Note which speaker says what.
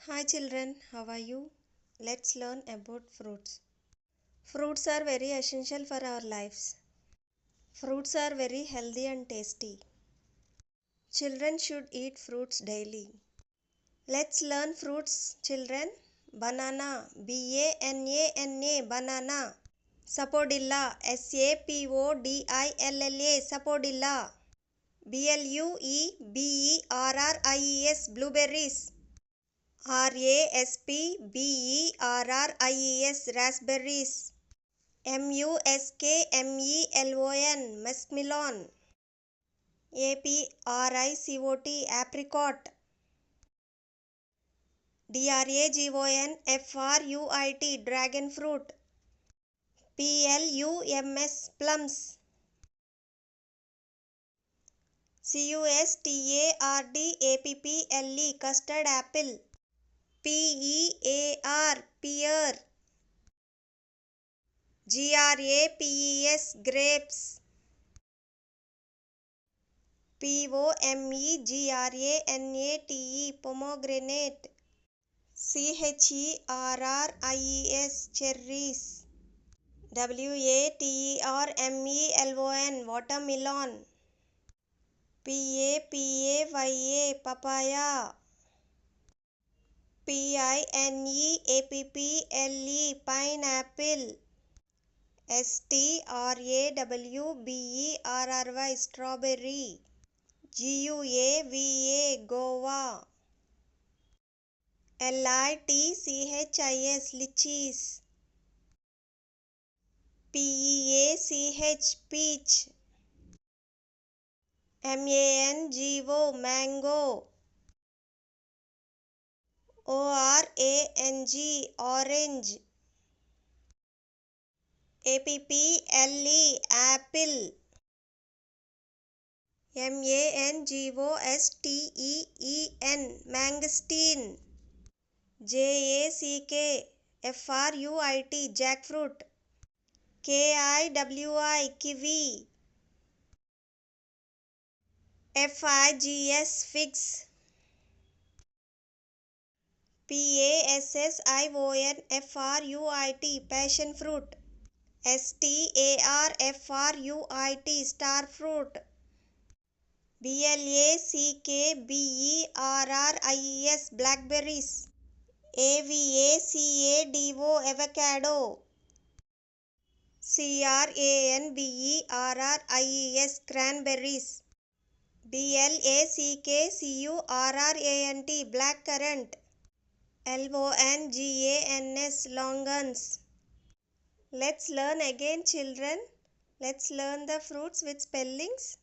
Speaker 1: Hi children, how are you? Let's learn about fruits. Fruits are very essential for our lives. Fruits are very healthy and tasty. Children should eat fruits daily. Let's learn fruits, children. Banana, B-A-N-A-N-A, banana. Sapodilla, S-A-P-O-D-I-L-L-A, sapodilla. B-L-U-E-B-E-R-R-I-E-S, blueberries. RASPBERRIES, raspberries. MUSKMELON, muskmelon. APRICOT, apricot. DRAGON FRUIT, dragon fruit. PLUMS, plums. CUSTARDAPPLE, custard apple. PEAR, pear. GRAPES, grapes. POMEGRANATE, pomegranate. CHERRIES, cherries. WATERMELON, watermelon. PAPAYA, papaya. PINEAPPLE, pineapple. STRAWBERRY, strawberry. GUAVA, guava. LITCHIS, lychees. PEACH, peach. MANGO, mango. ORANG, orange. APPLE, apple. MANGOSTEEN, mangosteen. JACKFRUIT, jackfruit. KIWI, kiwi. FIGS, figs. PASSIONFRUIT, passion fruit. STARFRUIT, star fruit. BLACKBERRIES, blackberries. AVACADO, avocado. CRANBERRIES, cranberries. BLACKCURRANT, blackcurrant. LONGANS, longans. Let's learn again, children. Let's learn the fruits with spellings.